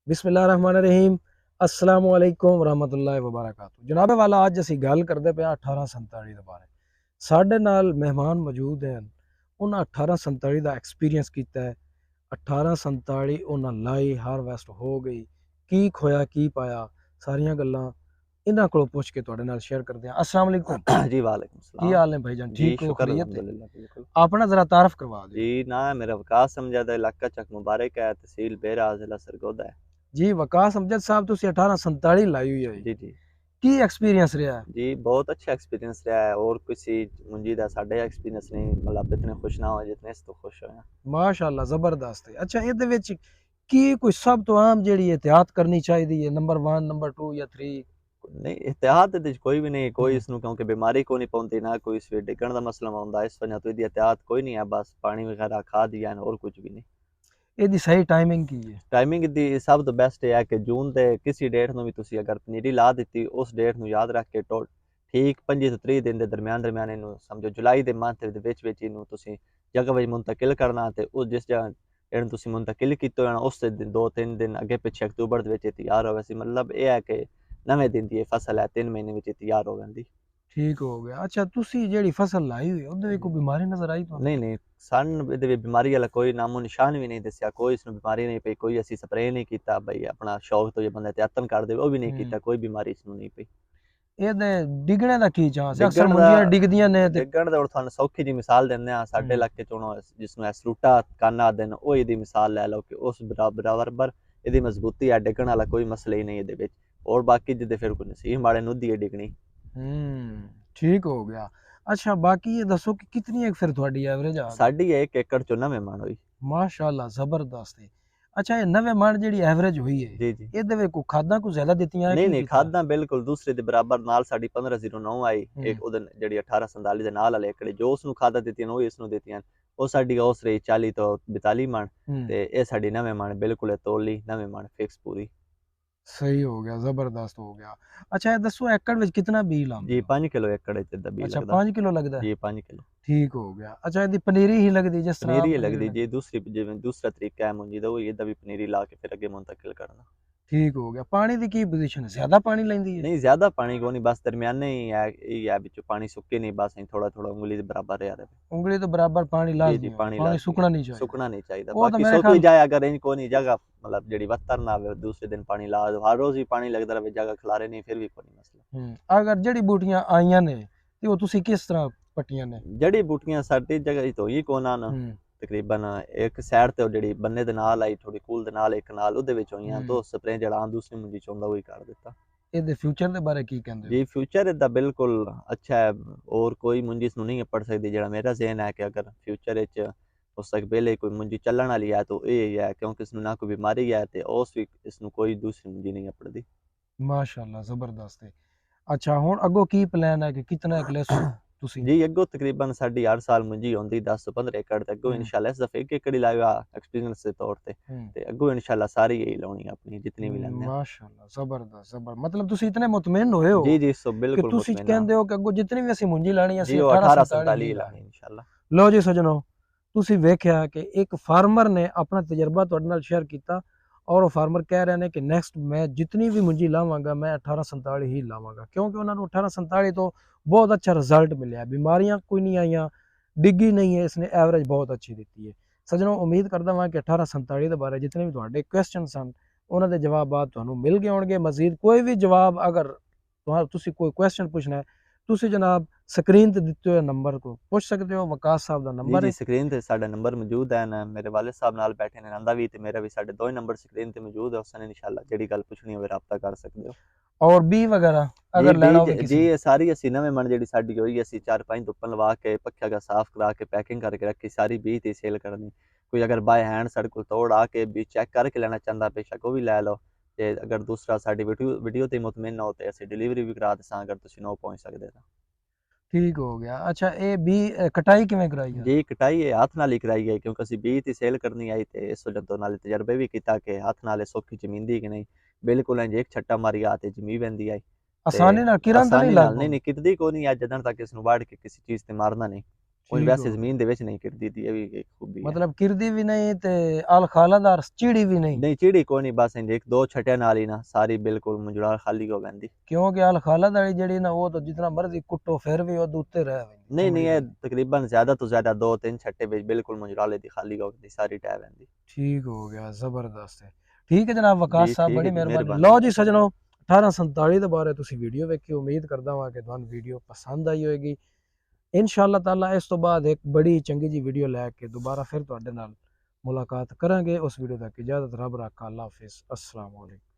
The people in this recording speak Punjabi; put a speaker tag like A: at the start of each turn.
A: बिस्मिल्लाहिर्रहमानिर्रहीम। अस्सलाम वालेकुम रहमतुल्लाहि व बरकातहू। जनाब वाला अज असी गल करते पे 1847 के बारे। साडे नाल मेहमान मौजूद हैं। उन्हें 1847 का एक्सपीरियंस किया है। 1847 उन्हें लाई हारवेस्ट हो गई, की खोया की पाया, सारिया गल्लां इन्हां कोलों पुछ के तुहाडे नाल शेयर करते हैं। अस्सलाम वालेकुम।
B: जी वालेकुम
A: की
B: सलाम।
A: हाल है भाईजान?
B: जी
A: ठीक हो?
B: शुक्र
A: खैरियत है?
B: अल्हम्दुलिल्लाह बिल्कुल।
A: अपना जरा तारफ करवा दो।
B: जी ना मेरा वकास समझादा इलाका चक मुबारक है, तहसील बेरा जिला सरगोदा है।
A: जी वकास अमजद साहब, तुसी 1847 लाई हुई है,
B: जी जी
A: की एक्सपीरियंस रहा है?
B: जी बहुत अच्छा एक्सपीरियंस रहा है और किसी मुंजी दा साढ़े एक्सपीरियंस नहीं मतलब इतने खुश ना हो जितने इस तो खुश हो।
A: माशाअल्लाह जबरदस्त है। अच्छा ਇਹਦੇ ਵਿੱਚ ਕੀ ਕੋਈ ਸਭ ਤੋਂ ਆਮ ਜਿਹੜੀ एहतियात करनी चाहिए है? नंबर 1 नंबर 2 या 3?
B: नहीं एहतियात ਇਹਦੇ 'ਚ ਕੋਈ ਵੀ ਨਹੀਂ, ਕੋਈ
A: हम्म,
B: ਇਸ ਨੂੰ ਕਿਉਂਕਿ ਬਿਮਾਰੀ ਕੋਈ ਨਹੀਂ ਪਹੁੰਚਦੀ ਨਾ ਕੋਈ ਇਸ ਵਿੱਚ ਡਿੱਗਣ ਦਾ ਮਸਲਾ ਆਉਂਦਾ, ਇਸ ਵਜ੍ਹਾ ਤੋਂ ਇਹਦੀ एहतियात ਕੋਈ ਨਹੀਂ ਹੈ, ਬਸ ਪਾਣੀ ਵਗੈਰਾ ਖਾ ਦਿਆ और कुछ भी नहीं।
A: ਇਹਦੀ ਸਹੀ ਟਾਈਮਿੰਗ ਕੀ ਹੈ?
B: ਟਾਈਮਿੰਗ ਦੀ ਸਭ ਤੋਂ ਬੈਸਟ ਇਹ ਹੈ ਕਿ ਜੂਨ ਦੇ ਕਿਸੇ ਡੇਟ ਨੂੰ ਵੀ ਤੁਸੀਂ ਅਗਰ ਪਨੀਰੀ ਲਾ ਦਿੱਤੀ ਉਸ ਡੇਟ ਨੂੰ ਯਾਦ ਰੱਖ ਕੇ ਠੀਕ 25 ਤੋਂ 30 ਦਿਨ ਦੇ ਦਰਮਿਆਨ ਇਹਨੂੰ ਸਮਝੋ ਜੁਲਾਈ ਦੇ ਮੰਥ ਦੇ ਵਿੱਚ ਇਹਨੂੰ ਤੁਸੀਂ ਜਗ੍ਹਾ ਵਿੱਚ ਮੁੰਤਕਿਲ ਕਰਨਾ ਤੇ ਉਹ ਜਿਸ ਜਗ੍ਹਾ ਇਹਨੂੰ ਤੁਸੀਂ ਮੁੰਤਕਿਲ ਕੀਤਾ ਹੋਣਾ ਉਸ ਦੇ ਦਿਨ 2-3 ਦਿਨ ਅੱਗੇ ਪਿੱਛੇ ਅਕਤੂਬਰ ਦੇ ਵਿੱਚ ਤਿਆਰ ਹੋਵੇ ਸੀ। ਮਤਲਬ ਇਹ ਹੈ ਕਿ ਨਵੇਂ ਦਿਨ ਦੀ ਇਹ ਫਸਲ ਹੈ 3 ਮਹੀਨੇ ਵਿੱਚ ਤਿਆਰ ਹੋ ਜਾਂਦੀ।
A: ਠੀਕ ਹੋ ਗਿਆ। ਅੱਛਾ ਤੁਸੀਂ ਜਿਹੜੀ ਫਸਲ ਲਾਈ ਹੋਈ ਉਹਦੇ ਵਿੱਚ ਕੋਈ ਬਿਮਾਰੀ ਨਜ਼ਰ ਆਈ ਤੁਹਾਨੂੰ?
B: ਨਹੀਂ ਨਹੀਂ ਸਾਨੂੰ ਇਹਦੇ ਵਿੱਚ ਬਿਮਾਰੀ ਵਾਲਾ ਕੋਈ ਨਾਮੋ ਨਿਸ਼ਾਨ ਵੀ ਨਹੀਂ ਦੱਸਿਆ, ਕੋਈ ਇਸ ਨੂੰ ਬਿਮਾਰੀ ਨਹੀਂ ਪਈ, ਕੋਈ ਅਸੀਂ ਸਪਰੇਅ ਨਹੀਂ ਕੀਤਾ ਬਈ ਆਪਣਾ ਸ਼ੌਕ ਤੋਂ ਜੇ ਬੰਦਾ ਤਿਆਤਨ ਕਰ ਦੇਵੇ ਉਹ ਵੀ ਨਹੀਂ ਕੀਤਾ, ਕੋਈ ਬਿਮਾਰੀ ਇਸ ਨੂੰ ਨਹੀਂ ਪਈ।
A: ਇਹਦੇ ਡਿੱਗਣੇ ਦਾ ਕੀ ਚਾਂਸ ਹੈ? ਅਕਸਰ
B: ਡਿੱਗਣ
A: ਮੁੰਜੀਆਂ
B: ਦਾ
A: ਡਿੱਗਦੀਆਂ ਨੇ ਤੇ
B: ਡਿੱਗਣ ਦਾ ਤੁਹਾਨੂੰ ਸੌਖੀ ਜੀ ਮਿਸਾਲ ਦਿੰਦੇ ਆ ਸਾਡੇ ਇਲਾਕੇ ਚ ਹੁਣ ਜਿਸ ਨੂੰ ਐਸਰੂਟਾ ਕਾਨਾ ਦਿਨ ਉਹ ਇਹਦੀ ਮਿਸਾਲ ਲੈ ਲਓ ਕਿ ਉਸ ਬਰਾਬਰ ਇਹਦੀ ਮਜ਼ਬੂਤੀ ਹੈ, ਡਿੱਗਣ ਵਾਲਾ ਕੋਈ ਮਸਲਾ ਹੀ ਨਹੀਂ ਇਹਦੇ ਵਿੱਚ। ਔਰ ਬਾਕੀ ਜਿੱਦੇ ਫਿਰ ਕੋਈ ਨਸੀਹ ਮਾੜੇ ਨੁੱਦੀ ਹੈ ਡਿੱਗਣੀ।
A: ठीक हो गया। अच्छा बाकी ये दसो कि कितनी है फिर थोड़ी एवरेज आ गई?
B: ਸਾਡੀ 1 ਏਕੜ ਚ 9 ਮਣ ਹੋਈ।
A: माशाल्लाह जबरदस्त है। अच्छा ये 9 मण ਜਿਹੜੀ एवरेज हुई है
B: ਜੀ ਜੀ
A: ਇਹਦੇ ਵਿੱਚ ਕੋਈ ਖਾਦਾਂ ਕੋਈ ਜ਼ਿਆਦਾ ਦਿੱਤੀਆਂ ਹੈ
B: ਨਹੀਂ
A: ਕੀ
B: ਨਹੀਂ
A: ਕੀਤਾ?
B: ਖਾਦਾਂ ਬਿਲਕੁਲ ਦੂਸਰੇ ਦੇ ਬਰਾਬਰ ਨਾਲ ਸਾਡੀ 1509 ਆਈ ਇੱਕ ਉਹਦੇ ਜਿਹੜੀ 1847 ਦੇ ਨਾਲ ਵਾਲੇ ਏਕੜੇ ਜੋ ਉਸ ਨੂੰ ਖਾਦਾਂ ਦਿੱਤੀਆਂ ਉਹ ਇਸ ਨੂੰ ਦਿੱਤੀਆਂ ਉਹ ਸਾਡੀ ਉਸ ਰਹੀ 40 ਤੋਂ 42 ਮਣ ਤੇ ਇਹ ਸਾਡੀ 9 ਮਣ ਬਿਲਕੁਲ ਤੋਲੀ 9 ਮਣ ਫਿਕਸ ਪੂਰੀ।
A: सही हो गया, जबरदस्त हो गया। अच्छा ये दसो एकड़ ਵਿੱਚ ਕਿੰਨਾ ਬੀ ਲਾਉਂਦੇ
B: ਜੀ
A: ਹੋ?
B: 5 ਕਿਲੋ ਏਕੜ ਚ ਦਾ ਬੀ
A: अच्छा
B: ਲੱਗਦਾ।
A: 5 ਕਿਲੋ ਲੱਗਦਾ ਹੈ?
B: ਜੀ 5 ਕਿਲੋ
A: ਠੀਕ ਹੋ ਗਿਆ। ਅੱਛਾ ਇਹਦੀ ਪਨੀਰੀ ਹੀ ਲੱਗਦੀ ਜਿਸ ਤਰ੍ਹਾਂ
B: ਪਨੀਰੀ
A: ਆਮ
B: ਹੀ
A: ਪਨੀਰੀ
B: ਲੱਗਦੀ
A: ਲੱਗਦੀ?
B: ਜੀ ਦੂਸਰੀ ਜਿਵੇਂ ਦੂਸਰਾ ਤਰੀਕਾ ਹੈ ਮੁੰਜੀ ਦਾ ਉਹ ਇਹਦਾ ਵੀ ਪਨੀਰੀ ਲਾ ਕੇ ਫਿਰ ਅੱਗੇ ਮੁੰਤਕਿਲ ਕਰਨਾ।
A: ਠੀਕ ਹੋ ਗਿਆ। ਪਾਣੀ ਦੀ ਕੀ ਪੋਜੀਸ਼ਨ ਹੈ? ਜ਼ਿਆਦਾ ਪਾਣੀ ਲੈਂਦੀ ਹੈ?
B: ਨਹੀਂ ਜ਼ਿਆਦਾ ਪਾਣੀ ਕੋ ਨਹੀਂ ਬਸ ਦਰਮਿਆਨੇ ਹੀ ਹੈ, ਇਹ ਹੈ ਵਿੱਚੋਂ ਪਾਣੀ ਸੁੱਕੇ ਨਹੀਂ ਬਸ ਥੋੜਾ ਥੋੜਾ ਉਂਗਲੀ ਦੇ ਬਰਾਬਰ ਰਿਹਾ ਰਹੇ।
A: ਉਂਗਲੀ ਤੋਂ ਬਰਾबर पानी
B: जी जी
A: लाजमी हो,
B: पानी
A: पानी
B: लाजमी है,
A: सुकना नहीं चाहिए।
B: सुकना नहीं चाहिए।
A: वो तो
B: बाकी
A: मेरे
B: सुक भी
A: ख्याल
B: जाए अगर इंज को नहीं जगह मतलब जड़ी वत्तर ना आवे दूसरे दिन पानी ला दो हर रोज ही पानी लगता रहे जगह खिलारे नहीं फिर भी कोई नहीं मसला।
A: अगर जड़ी बूटियां आईयां ने ते वो तुसी किस तरह पट्टियां ने?
B: जड़ी बूटियां साडी जगह तो ही कोना ना तकरीबन एक साइड ते जड़ी बन्ने दे नाल आई थोड़ी कूल दे नाल एक नाल ओदे विच होईयां तो स्प्रे जड़ा दूसरी मुंजी चोंदा वही कर दिता।
A: ਇਹਦੇ ਫਿਊਚਰ ਦੇ ਬਾਰੇ ਕੀ ਕਹਿੰਦੇ ਹੋ?
B: जी फ्यूचर इदा बिल्कुल अच्छा है और कोई मुंजी इसनू नहीं पढ़ सकती जड़ा मेरा ज़हन है कि अगर फ्यूचर विच मुस्तकबिल कोई मुंजी चलन वाली है तो ये है क्योंकि इसनू ना कोई बीमारी है ते उस भी इसनू कोई दूसरी मुंजी नहीं पड़दी।
A: माशाल्लाह जबरदस्त है। अच्छा हुन अगो की प्लान है कि कितना एक लेसो तुसी?
B: जी अगो तकरीबन साडी हर साल मुंजी होंदी 10 ਤੋਂ 15 एकड़ ते अगो इंशाल्लाह इस दफे 1 एकड़ ही लाया एक्सपीरियंस के तौर ते अगो इंशाल्लाह सारी यही लाउनी अपनी जितनी भी लेंदे।
A: माशाल्लाह जबरदस्त जबर मतलब तुसी इतने मुतमईन होए हो
B: जी जी सो
A: कि
B: बिल्कुल
A: तुसी
B: मुतमईन
A: कहंदे हो कि अगो जितनी भी ਅਸੀਂ ਮੁੰਜੀ ਲਾਣੀ
B: जी
A: ਅਸੀਂ
B: वो
A: 1847
B: 1847
A: ਹੀ
B: लानी
A: ਲਾਣੀ।
B: इंशाल्लाह।
A: ਲਓ ਜੀ ਸਜਣੋ ਤੁਸੀਂ ਵੇਖਿਆ ਕਿ ਇੱਕ ਫਾਰਮਰ ਨੇ ਆਪਣਾ ਤਜਰਬਾ ਤੁਹਾਡੇ ਨਾਲ ਸ਼ੇਅਰ ਕੀਤਾ ਔਰ ਉਹ ਫਾਰਮਰ ਕਹਿ ਰਹੇ ਨੇ ਕਿ ਨੈਕਸਟ ਮੈਂ ਜਿਤਨੀ ਵੀ ਮੁੰਜੀ ਲਾਵਾਂਗਾ ਮੈਂ 1847 ਹੀ ਲਾਵਾਂਗਾ ਕਿਉਂਕਿ ਉਹਨਾਂ ਨੂੰ 1847 ਤੋਂ ਬਹੁਤ ਅੱਛਾ ਰਿਜ਼ਲਟ ਮਿਲਿਆ, ਬਿਮਾਰੀਆਂ ਕੋਈ ਨਹੀਂ ਆਈਆਂ, ਡਿੱਗੀ ਨਹੀਂ ਹੈ, ਇਸਨੇ ਐਵਰੇਜ ਬਹੁਤ ਅੱਛੀ ਦਿੱਤੀ ਹੈ। ਸਜਣੋ ਉਮੀਦ ਕਰਦਾ ਹਾਂ ਕਿ 1847 ਦੇ ਬਾਰੇ ਜਿਤਨੇ ਵੀ ਤੁਹਾਡੇ ਕੁਐਸਚਨ ਸਨ ਉਹਨਾਂ ਦੇ ਜਵਾਬਾਤ ਤੁਹਾਨੂੰ ਮਿਲ ਗਏ ਹੋਣਗੇ। ਮਜ਼ੀਦ ਕੋਈ ਵੀ ਜਵਾਬ ਅਗਰ ਤੁਸੀਂ ਕੋਈ ਕੁਐਸਚਨ ਪੁੱਛਣਾ ਹੈ ਤੁਸੀਂ ਜਨਾਬ ਸਕਰੀਨ ਤੇ ਦਿੱਤੇ ਹੋਏ ਨੰਬਰ को ਪੁੱਛ ਸਕਦੇ ਹੋ। ਵਕਾਸ ਸਾਹਿਬ ਦਾ
B: जी
A: ਨੰਬਰ
B: जी
A: ਹੈ।
B: स्क्रीन ते साडा नंबर मौजूद है ना मेरे वालिद साहब नाल बैठे ने नंदा भी ते मेरा भी साडे दो ही नंबर स्क्रीन ते मौजूद है उसने इंशाल्लाह जेड़ी गल पुछनी होवे राब्ता कर सकदे हो।
A: और बी वगैरह
B: जी
A: अगर लेना हो
B: जी
A: किसी
B: जी
A: ने?
B: ये सारी असी नवे मन जेड़ी साडी होई असी 4-5 धुप्पन लवा के पक्का का साफ करा के पैकिंग करके रखी सारी बी ते सेल करनी। कोई अगर बाय हैंड सड़क को तोड़ आके बी चेक करके लेना चाहता बेशक वो भी ले लो ते अगर दूसरा साडी वीडियो ते मुतमिन हो ते असी डिलीवरी भी करा देसां अगर तुसी नो पहुंच सकदे तां।
A: ठीक हो गया। अच्छा ए बी कटाई किवें कराई है?
B: जी कटाई है हाथ नाल ही कराई है क्योंकि असी बी ती सेल करनी आई ते इस वजह तो नाले तजर्बे भी कीता कि हाथ नाल सौखी जमींदी कि नहीं बिल्कुल इंज एक छट्टा मारी हाथ जमी वेंदी आई ते
A: आसानी ना किरण तो नहीं
B: आसानी
A: लग
B: नाल नहीं
A: पाऊँ?
B: नहीं कितदी को नहीं है जदन तक इसनु वाड़ के किसी चीज ते मारना नहीं। ਉਹ
A: ਠੀਕ
B: ਵੈਸੇ
A: ਹੋ ਗਿਆ।
B: ਜ਼ਮੀਨ ਦੇ ਵਿੱਚ ਨਹੀਂ ਗਿਰਦੀ ਦੀ, ਇਹ ਵੀ ਇੱਕ ਖੂਬੀ ਹੈ।
A: ਮਤਲਬ ਕਿਰਦੀ ਵੀ ਨਹੀਂ ਤੇ ਅਲ ਖਾਲਾਦਾਰ ਚਿੜੀ ਵੀ ਨਹੀਂ,
B: ਨਹੀਂ ਚਿੜੀ ਕੋਈ ਨਹੀਂ, ਬਸ ਇੰਜ ਇੱਕ ਦੋ ਛਟਿਆਂ ਨਾਲ ਹੀ ਨਾ ਸਾਰੀ ਬਿਲਕੁਲ ਮੁੰਜੜਾ ਖਾਲੀ ਹੋ ਜਾਂਦੀ।
A: ਕਿਉਂਕਿ ਅਲ ਖਾਲਾਦਾਰੀ ਜਿਹੜੀ ਨਾ ਉਹ ਤਾਂ ਜਿਤਨਾ ਮਰਜ਼ੀ ਕੁੱਟੋ ਫਿਰ ਵੀ ਉਹ ਉੱਤੇ ਰਹਿ ਜਾਂਦੀ
B: ਨਹੀਂ ਨਹੀਂ,
A: ਚਮੜੀ
B: ਇਹ
A: ਦੀ।
B: ਤਕਰੀਬਨ ਜ਼ਿਆਦਾ ਤੋਂ ਜ਼ਿਆਦਾ ਦੋ ਤਿੰਨ ਛੱਟੇ ਵਿੱਚ ਬਿਲकुल मुंजराले ਦੀ ਖਾਲੀ ਹੋ ਗਈ ਸਾਰੀ ਟਹਿ ਜਾਂਦੀ।
A: ਠੀਕ ਹੋ ਗਿਆ, ਜ਼ਬਰਦਸਤ ਹੈ। ਠੀਕ ਹੈ ਜਨਾਬ
B: ਜੀ
A: ਵਕਾਸ ਸਾਹਿਬ,
B: ਠੀਕ
A: ਬੜੀ
B: ਹੈ ਜੀ,
A: ਮਿਹਰਬਾਨੀ।
B: ਮਿਹਰਬਾਨੀ।
A: ਲਓ ਜੀ ਸਜਣੋ, 1847 ਦੇ ਬਾਰੇ ਤੁਸੀਂ ਵੀਡੀਓ ਵੇਖੀ, ਉਮੀਦ ਕਰਦਾ ਹਾਂ ਕਿ ਤੁਹਾਨੂੰ ਵੀਡੀਓ ਪਸੰਦ ਆਈ ਹੋਏਗੀ। ਇਨਸ਼ਾਅੱਲਾ ਤਾਲਾ ਇਸ ਤੋਂ ਬਾਅਦ ਇੱਕ ਬੜੀ ਚੰਗੀ ਜੀ ਵੀਡੀਓ ਲੈ ਕੇ ਦੁਬਾਰਾ ਫਿਰ ਤੁਹਾਡੇ ਨਾਲ ਮੁਲਾਕਾਤ ਕਰਾਂਗੇ। ਉਸ ਵੀਡੀਓ ਤੱਕ ਇਜਾਜ਼ਤ, ਰੱਬ ਰਾਖਾ, ਅੱਲਾ ਹਾਫਿਜ਼, अस्सलाम वालेकुम।